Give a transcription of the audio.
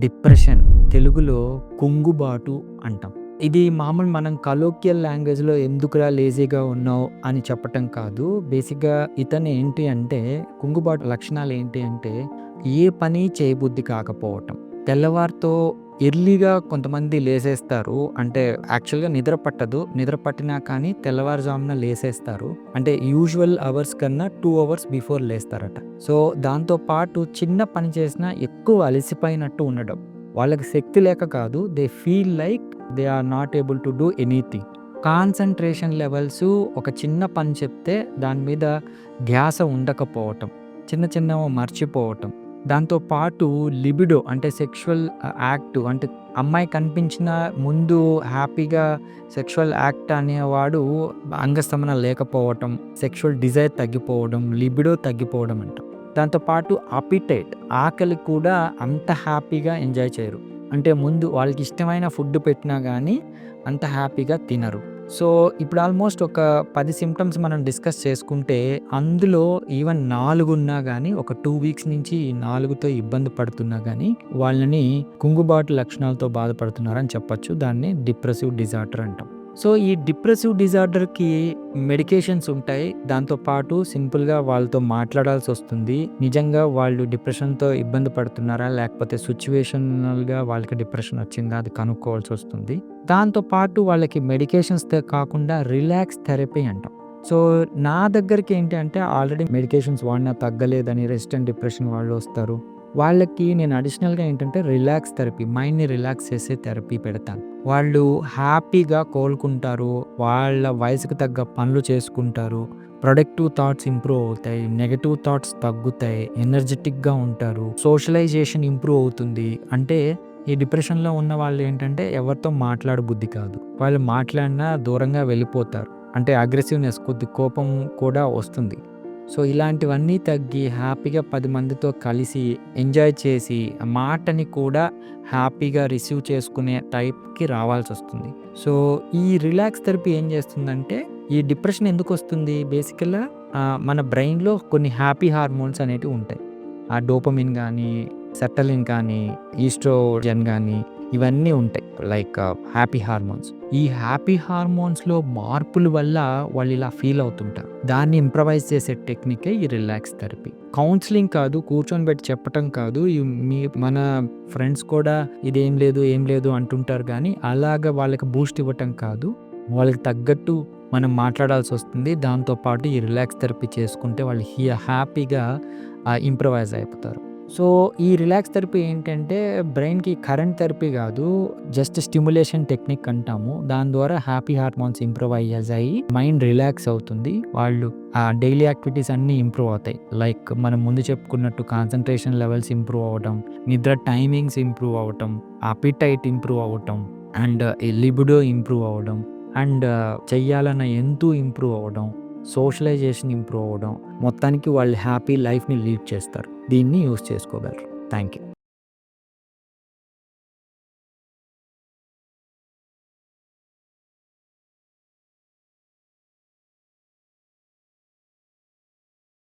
Depression తెలుగులో కుంగుబాటు అంటాం. ఇది మామూలు మనం కలోక్యల్ లాంగ్వేజ్‌లో ఎందుకురా లేజీగా ఉన్నావు అని చెప్పటం కాదు. బేసిక్‌గా ఇతను ఏంటి అంటే కుంగుబాటు లక్షణాలు ఏంటి అంటే ఏ పని చేయబుద్ధి కాకపోవటం. తెల్లవారితో ఎర్లీగా కొంతమంది లేసేస్తారు. అంటే యాక్చువల్‌గా నిద్ర పట్టదు. నిద్ర పట్టినా కానీ తెల్లవారుజామున లేసేస్తారు. అంటే యూజువల్ అవర్స్ కన్నా 2 అవర్స్ బిఫోర్ లేస్తారట. సో, దాంతో పాటు చిన్న పని చేసినా ఎక్కువ అలసిపోయినట్టు ఉండడం. వాళ్ళకి శక్తి లేక కాదు. They feel like they are not able to do anything. Concentration levels ఒక చిన్న పని చెప్తే దాని మీద ధ్యాస ఉండకపోవటం. చిన్న చిన్నవి మర్చిపోవటం. దాంతో పాటు లిబిడో అంటే సెక్షువల్ యాక్ట్ అంటే అమ్మాయి కనిపించిన ముందు హ్యాపీగా సెక్షువల్ యాక్ట్ అనేవాడు అంగస్తంభన లేకపోవటం, సెక్షువల్ డిజైర్ తగ్గిపోవడం, లిబిడో తగ్గిపోవడం అంట. దాంతో పాటు అపిటైట్ ఆకలి కూడా అంత హ్యాపీగా ఎంజాయ్ చేయరు. అంటే ముందు వాళ్ళకి ఇష్టమైన ఫుడ్ పెట్టినా కానీ అంత హ్యాపీగా తినరు. సో, ఇప్పుడు ఆల్మోస్ట్ ఒక 10 సింప్టమ్స్ మనం డిస్కస్ చేసుకుంటే అందులో ఈవెన్ 4 ఉన్నా గానీ ఒక 2 వీక్స్ నుంచి ఈ 4తో ఇబ్బంది పడుతున్నా గానీ వాళ్ళని కుంగుబాటు లక్షణాలతో బాధపడుతున్నారని చెప్పొచ్చు. దాన్ని డిప్రెసివ్ డిజార్డర్ అంటాం. సో, ఈ డిప్రెసివ్ డిజార్డర్‌కి మెడికేషన్స్ ఉంటాయి. దాంతో పాటు సింపుల్‌గా వాళ్ళతో మాట్లాడాల్సొస్తుంది. నిజంగా వాళ్ళు డిప్రెషన్‌తో ఇబ్బంది పడుతున్నారా? లేకపోతే సిట్యుయేషనల్‌గా వాళ్ళకి డిప్రెషన్ వచ్చిందా? అది కనుక్కోవాల్సొస్తుంది. దాంతో పాటు వాళ్ళకి మెడికేషన్స్‌తో కాకుండా రిలాక్స్ థెరపీ అంటాం. సో, నా దగ్గరికి ఏంటి అంటే ఆల్రెడీ మెడికేషన్స్ వాడినా తగ్గలేదని రెసిస్టెంట్ డిప్రెషన్ వాళ్ళు వస్తారు. వాళ్ళకి నేను అడిషనల్‌గా ఏంటంటే రిలాక్స్ థెరపీ, మైండ్‌ని రిలాక్స్ చేసే థెరపీ పెడతాను. వాళ్ళు హ్యాపీగా కోలుకుంటారు. వాళ్ళ వయసుకు తగ్గ పనులు చేసుకుంటారు. ప్రొడక్టివ్ థాట్స్ ఇంప్రూవ్ అవుతాయి. నెగెటివ్ థాట్స్ తగ్గుతాయి. ఎనర్జెటిక్‌గా ఉంటారు. సోషలైజేషన్ ఇంప్రూవ్ అవుతుంది. అంటే ఈ డిప్రెషన్‌లో ఉన్న వాళ్ళు ఏంటంటే ఎవరితో మాట్లాడబుద్ధి కాదు. వాళ్ళు మాట్లాడినా దూరంగా వెళ్ళిపోతారు. అంటే అగ్రెసివ్‌నెస్ కోపం కూడా వస్తుంది. సో, ఇలాంటివన్నీ తగ్గి హ్యాపీగా 10 మందితో కలిసి ఎంజాయ్ చేసి ఆ మాటని కూడా హ్యాపీగా రిసీవ్ చేసుకునే టైప్‌కి రావాల్సొస్తుంది. సో, ఈ రిలాక్స్ థెరపీ ఏం చేస్తుందంటే ఈ డిప్రెషన్ ఎందుకొస్తుంది బేసికల్‌గా మన బ్రెయిన్‌లో కొన్ని హ్యాపీ హార్మోన్స్ అనేటివి ఉంటాయి. ఆ డోపమిన్ గానీ, సెర్టలిన్ కానీ, ఈస్ట్రోజన్ గానీ ఇవన్నీ ఉంటాయి. Like happy hormones. ఈ హ్యాపీ హార్మోన్స్‌లో మార్పుల వల్ల వాళ్ళు ఇలా ఫీల్ అవుతుంటారు. దాన్ని ఇంప్రవైజ్ చేసే టెక్నికే ఈ రిలాక్స్ థెరపీ. కౌన్సిలింగ్ కాదు, కూర్చొని పెట్టి చెప్పటం కాదు. మన ఫ్రెండ్స్ కూడా ఇదేం లేదు, ఏం లేదు అంటుంటారు కానీ అలాగా వాళ్ళకి బూస్ట్ ఇవ్వటం కాదు. వాళ్ళకి తగ్గట్టు మనం మాట్లాడాల్సొస్తుంది. దాంతో పాటు ఈ రిలాక్స్ థెరపీ చేసుకుంటే వాళ్ళు హ్యాపీగా ఇంప్రవైజ్ అయిపోతారు. సో, ఈ రిలాక్స్ థెరపీ ఏంటంటే బ్రెయిన్‌కి కరెంట్ థెరపీ కాదు. జస్ట్ స్టిమ్యులేషన్ టెక్నిక్ అంటాము. దాని ద్వారా హ్యాపీ హార్మోన్స్ ఇంప్రూవైజ్ అయ్యి మైండ్ రిలాక్స్ అవుతుంది. వాళ్ళు డైలీ యాక్టివిటీస్ అన్నీ ఇంప్రూవ్ అవుతాయి. లైక్ మనం ముందు చెప్పుకున్నట్టు కాన్సంట్రేషన్ లెవెల్స్ ఇంప్రూవ్ అవ్వటం, నిద్ర టైమింగ్స్ ఇంప్రూవ్ అవ్వటం, అపిటైట్ ఇంప్రూవ్ అవ్వటం అండ్ లిబిడో ఇంప్రూవ్ అవ్వడం అండ్ చెయ్యాలన్న ఎంతు ఇంప్రూవ్ అవ్వడం, సోషలైజేషన్ ఇంప్రూవ్ అవ్వడం, మొత్తానికి వాళ్ళు హ్యాపీ లైఫ్‌ని లీడ్ చేస్తారు. దీన్ని యూజ్ చేసుకోగలరు. Thank you.